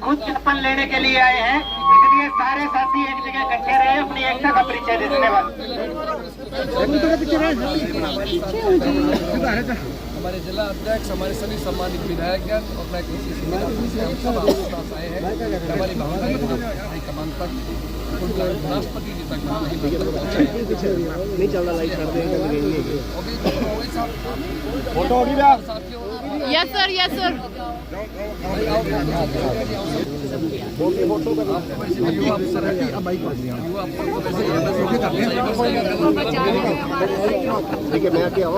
खुद चप्पल लेने के लिए आए हैं, इसलिए सारे साथी एक जगह इकट्ठे रहे, अपनी एकता का परिचय दे। धन्यवाद। हमारे जिला अध्यक्ष, हमारे सभी सम्मानित विधायकगण और मैं आए हैं हमारी भावना हाईकमान तक, राष्ट्रपति जी तक नहीं चल रहा। Yes sir, yes sir. ठीक है, मैं क्या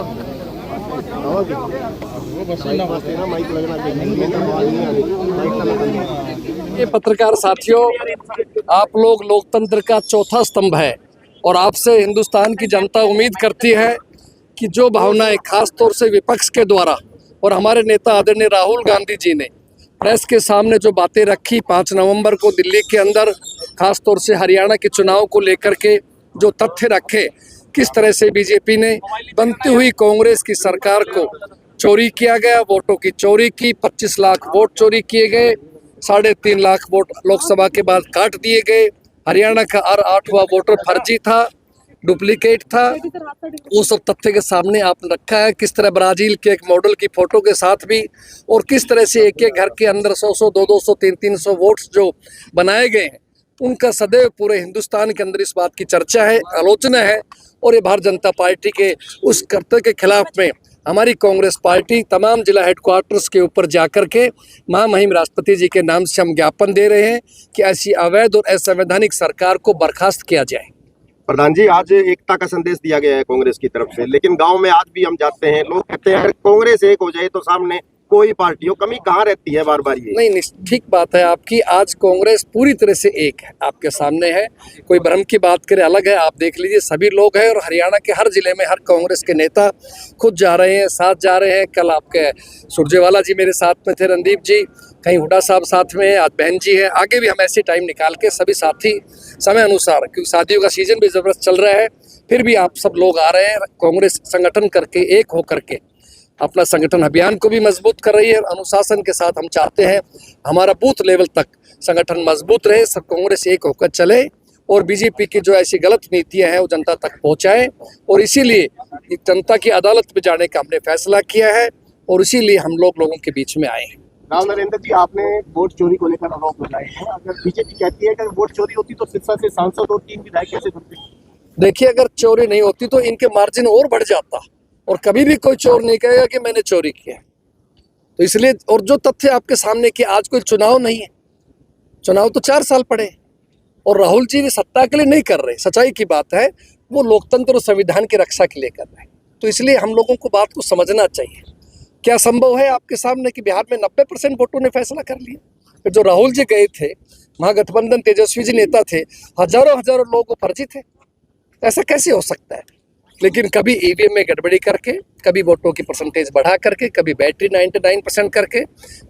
ये पत्रकार साथियों, आप लोग लोकतंत्र का चौथा स्तंभ है और आपसे हिंदुस्तान की जनता उम्मीद करती है कि जो भावनाएं खास तौर से विपक्ष के द्वारा और हमारे नेता आदरणीय राहुल गांधी जी ने प्रेस के सामने जो बातें रखी 5 नवंबर को दिल्ली के अंदर, खास तौर से हरियाणा के चुनाव को लेकर के जो तथ्य रखे, किस तरह से बीजेपी ने बनती हुई कांग्रेस की सरकार को चोरी किया गया, वोटों की चोरी की, 25 लाख वोट चोरी किए गए, 3.5 लाख वोट लोकसभा के बाद काट दिए गए, हरियाणा का हर 8वां वोटर फर्जी था, डुप्लीकेट था। वो सब तथ्य के सामने आपने रखा है, किस तरह ब्राजील के एक मॉडल की फोटो के साथ भी, और किस तरह से एक एक घर के अंदर 100-100, 200, 300 वोट्स जो बनाए गए हैं, उनका सदैव पूरे हिंदुस्तान के अंदर इस बात की चर्चा है, आलोचना है। और ये भारतीय जनता पार्टी के उस कर्तव्य के खिलाफ में हमारी कांग्रेस पार्टी तमाम जिला हेडक्वार्टर्स के ऊपर जाकर के महामहिम राष्ट्रपति जी के नाम से हम ज्ञापन दे रहे हैं कि ऐसी अवैध और असंवैधानिक सरकार को बर्खास्त किया जाए। प्रधान जी, आज एकता का संदेश दिया गया है कांग्रेस की तरफ से, लेकिन गांव में आज भी हम जाते हैं, लोग कहते हैं अगर कांग्रेस एक हो जाए तो सामने कोई पार्टी हो, कमी कहाँ रहती है बार बार ये? नहीं, ठीक बात है आपकी। आज कांग्रेस पूरी तरह से एक है, आपके सामने है, कोई भ्रम की बात करे अलग है। आप देख लीजिए, सभी लोग हैं और हरियाणा के हर जिले में हर कांग्रेस के नेता खुद जा रहे हैं, साथ जा रहे हैं। कल आपके सुरजेवाला जी मेरे साथ में थे, रणदीप जी, कहीं हुडा साहब साथ में है, आज बहन जी है। आगे भी हम ऐसे टाइम निकाल के सभी साथी समय अनुसार, क्योंकि शादियों का सीजन भी जबरदस्त चल रहा है, फिर भी आप सब लोग आ रहे हैं। कांग्रेस संगठन करके एक होकर के अपना संगठन अभियान को भी मजबूत कर रही है। अनुशासन के साथ हम चाहते हैं हमारा बूथ लेवल तक संगठन मजबूत रहे, सब कांग्रेस एक होकर चले और बीजेपी की जो ऐसी गलत नीतियां हैं वो जनता तक पहुंचाए। और इसीलिए जनता की अदालत में जाने का हमने फैसला किया है और इसीलिए हम लोगों के बीच में आए हैं। राव नरेंद्र जी, आपने वोट चोरी को लेकर आरोप लगाए हैं। अगर बीजेपी कहती है कि वोट चोरी होती तो सिरसा से सांसद और 3 विधायक कैसे बनते? देखिए, अगर चोरी नहीं होती तो इनके मार्जिन और बढ़ जाता और कभी भी कोई चोर नहीं कहेगा कि मैंने चोरी किया। तो इसलिए, और जो तथ्य आपके सामने कि आज कोई चुनाव नहीं है, चुनाव तो 4 साल पड़े और राहुल जी भी सत्ता के लिए नहीं कर रहे, सच्चाई की बात है, वो लोकतंत्र और संविधान की रक्षा के लिए कर रहे हैं। तो इसलिए हम लोगों को बात को समझना चाहिए। क्या संभव है आपके सामने कि बिहार में 90% वोटों ने फैसला कर लिया? फिर जो राहुल जी गए थे, महागठबंधन तेजस्वी जी नेता थे, हजारों लोग वो फर्जी थे, ऐसा कैसे हो सकता है? लेकिन कभी ईवीएम में गड़बड़ी करके, कभी वोटों की परसेंटेज बढ़ा करके, कभी बैटरी 99% करके,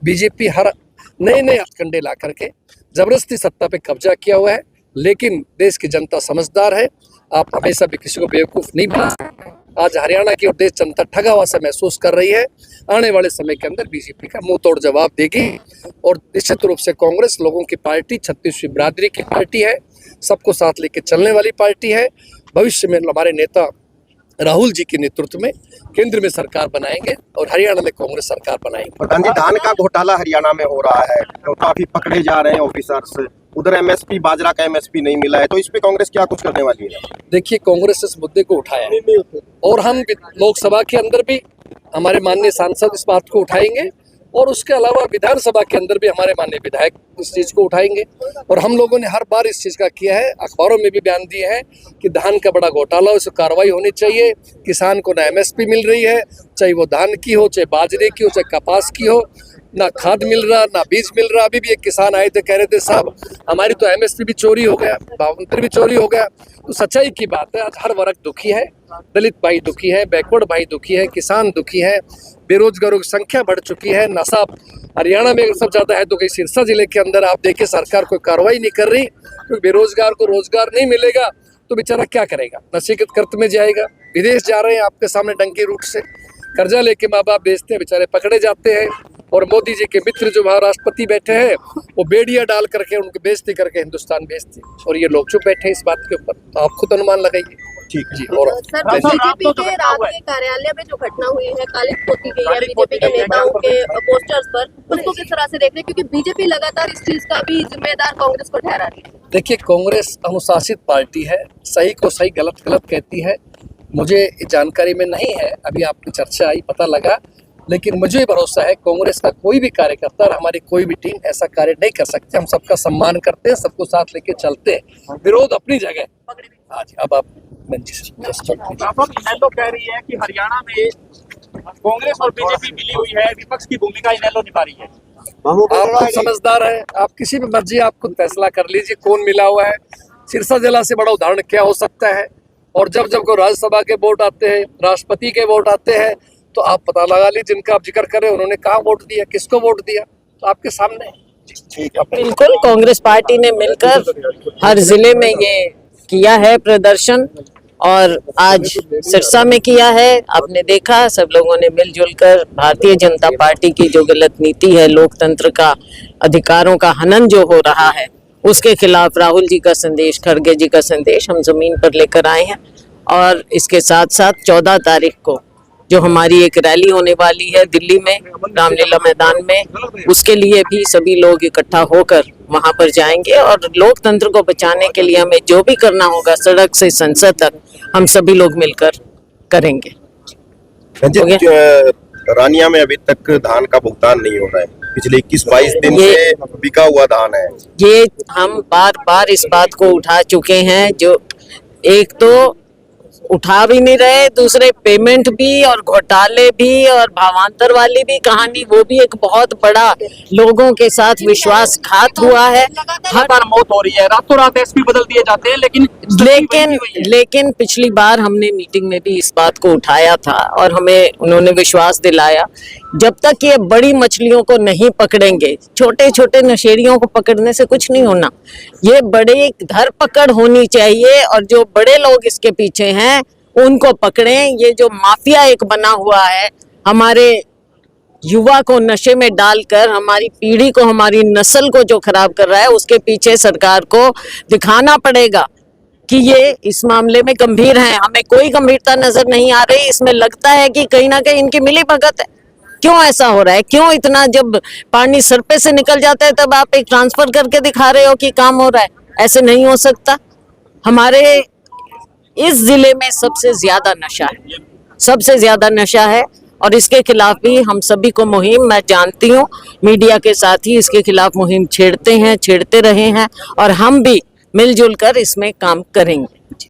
बीजेपी हर नए हथकंडे ला करके जबरदस्ती सत्ता पे कब्जा किया हुआ है। लेकिन देश की जनता समझदार है, आप हमेशा भी किसी को बेवकूफ़ नहीं बना सकते। आज हरियाणा की और देश जनता ठगा हुआ सा महसूस कर रही है। आने वाले समय के अंदर बीजेपी का मुंह तोड़ जवाब देगी और निश्चित रूप से कांग्रेस लोगों की पार्टी, छत्तीसवीं बिरादरी की पार्टी है, सबको साथ लेके चलने वाली पार्टी है। भविष्य में हमारे नेता राहुल जी के नेतृत्व में केंद्र में सरकार बनाएंगे और हरियाणा में कांग्रेस सरकार बनाएंगे। प्रधान जी, धान का घोटाला हरियाणा में हो रहा है तो काफी पकड़े जा रहे हैं ऑफिसर्स, उधर एमएसपी, बाजरा का एमएसपी नहीं मिला है, तो इस पे कांग्रेस क्या कुछ करने वाली है? देखिए, कांग्रेस इस मुद्दे को उठाया है और हम लोकसभा के अंदर भी हमारे माननीय सांसद इस बात को उठाएंगे और उसके अलावा विधानसभा के अंदर भी हमारे माननीय विधायक इस चीज़ को उठाएंगे। और हम लोगों ने हर बार इस चीज़ का किया है, अखबारों में भी बयान दिए हैं कि धान का बड़ा घोटाला, उस कार्रवाई होनी चाहिए। किसान को ना एमएसपी मिल रही है, चाहे वो धान की हो, चाहे बाजरे की हो, चाहे कपास की हो, ना खाद मिल रहा, ना बीज मिल रहा। अभी भी एक किसान आए थे, कह रहे थे साहब हमारी तो एमएसपी भी चोरी हो गया, भावंत्र भी चोरी हो गया। तो सच्चाई की बात है, आज हर वर्ग दुखी है, दलित भाई दुखी है, बैकवर्ड भाई दुखी है, किसान दुखी है, बेरोजगारों की संख्या बढ़ चुकी है। नशा हरियाणा में सबसे ज़्यादा है तो कहीं सिरसा जिले के अंदर आप देखिए सरकार कोई कार्रवाई नहीं कर रही, क्योंकि बेरोजगार को रोजगार नहीं मिलेगा तो बेचारा क्या करेगा? नशे के कर्त में जाएगा। विदेश जा रहे हैं आपके सामने डंकी रूट से, कर्जा लेके माँ बाप बेचते हैं, बेचारे पकड़े जाते हैं। और मोदी जी के मित्र जो वहाँ राष्ट्रपति बैठे हैं वो बेड़ियां डाल करके उनकी बेइज्जती करके हिंदुस्तान बेचते, और ये लोग चुप बैठे हैं इस बात के ऊपर। तो आप खुद अनुमान लगाइए। ठीक जी। और सर, बीजेपी के रात के कार्यालय में जो घटना हुई है, कालिख पोती गई है बीजेपी के नेताओं के पोस्टर्स पर, उसको किस तरह से देख रहे हैं? क्योंकि बीजेपी लगातार इस चीज का भी जिम्मेदार कांग्रेस को ठहरा रही है। देखिए, कांग्रेस अनुशासित पार्टी है, सही को सही गलत गलत कहती है। मुझे जानकारी में नहीं है, अभी आपकी चर्चा आई पता लगा, लेकिन मुझे भरोसा है कांग्रेस का कोई भी कार्यकर्ता और हमारी कोई भी टीम ऐसा कार्य नहीं कर सकते। हम सबका सम्मान करते हैं, सबको साथ लेके चलते हैं, विरोध अपनी जगह। हाँ जी, अब आप इनेलो कह रही है कि हरियाणा में कांग्रेस और बीजेपी मिली हुई है, विपक्ष की भूमिका इनेलो निभा रही है। आप खुद समझदार है, आप किसी भी मर्जी आप खुद फैसला कर लीजिए कौन मिला हुआ है। सिरसा जिला से बड़ा उदाहरण क्या हो सकता है? और जब जब को राज्यसभा के वोट आते हैं, राष्ट्रपति के वोट आते हैं, तो आप पता लगा लीजिए जिनका आप जिक्र करें उन्होंने कहाँ वोट दिया, किसको वोट दिया, तो आपके सामने है। ठीक है। बिल्कुल, कांग्रेस पार्टी ने मिलकर हर जिले में ये किया है प्रदर्शन, और आज सिरसा में किया है। आपने देखा, सब लोगों ने मिलजुल कर भारतीय जनता पार्टी की जो गलत नीति है, लोकतंत्र का अधिकारों का हनन जो हो रहा है, उसके खिलाफ राहुल जी का संदेश, खड़गे जी का संदेश हम जमीन पर लेकर आए हैं। और इसके साथ साथ 14 तारीख को जो हमारी एक रैली होने वाली है दिल्ली में, रामलीला मैदान में, उसके लिए भी सभी लोग इकट्ठा होकर वहां पर जाएंगे। और लोकतंत्र को बचाने के लिए हमें जो भी करना होगा, सड़क से संसद तक, हम सभी लोग मिलकर करेंगे। रानिया में अभी तक धान का भुगतान नहीं हो रहा है, पिछले 21-22 दिन से बिका हुआ धान है। ये हम बार बार इस बात को उठा चुके हैं, जो एक तो उठा भी नहीं रहे, दूसरे पेमेंट भी और घोटाले भी और भावांतर वाली भी कहानी, वो भी एक बहुत बड़ा लोगों के साथ विश्वासघात हुआ है। हर बार मौत हो रही है, रातों रात एसपी बदल दिए जाते हैं, लेकिन पिछली बार हमने मीटिंग में भी इस बात को उठाया था और हमें उन्होंने विश्वास दिलाया, जब तक ये बड़ी मछलियों को नहीं पकड़ेंगे, छोटे छोटे नशेड़ियों को पकड़ने से कुछ नहीं होना। ये बड़े धरपकड़ होनी चाहिए, और जो बड़े लोग इसके पीछे हैं उनको पकड़ें। ये जो माफिया एक बना हुआ है, हमारे युवा को नशे में डालकर हमारी पीढ़ी को, हमारी नस्ल को जो खराब कर रहा है, उसके पीछे सरकार को दिखाना पड़ेगा कि ये इस मामले में गंभीर है। हमें कोई गंभीरता नजर नहीं आ रही, इसमें लगता है कि कहीं ना कहीं इनकी मिली भगत है। क्यों ऐसा हो रहा है? क्यों इतना, जब पानी सर पे से निकल जाता है तब आप एक ट्रांसफर करके दिखा रहे हो कि काम हो रहा है? ऐसे नहीं हो सकता। हमारे इस जिले में सबसे ज्यादा नशा है, सबसे ज्यादा नशा है, और इसके खिलाफ भी हम सभी को मुहिम, मैं जानती हूँ मीडिया के साथ ही इसके खिलाफ मुहिम छेड़ते हैं, छेड़ते रहे हैं, और हम भी मिलजुल कर इसमें काम करेंगे।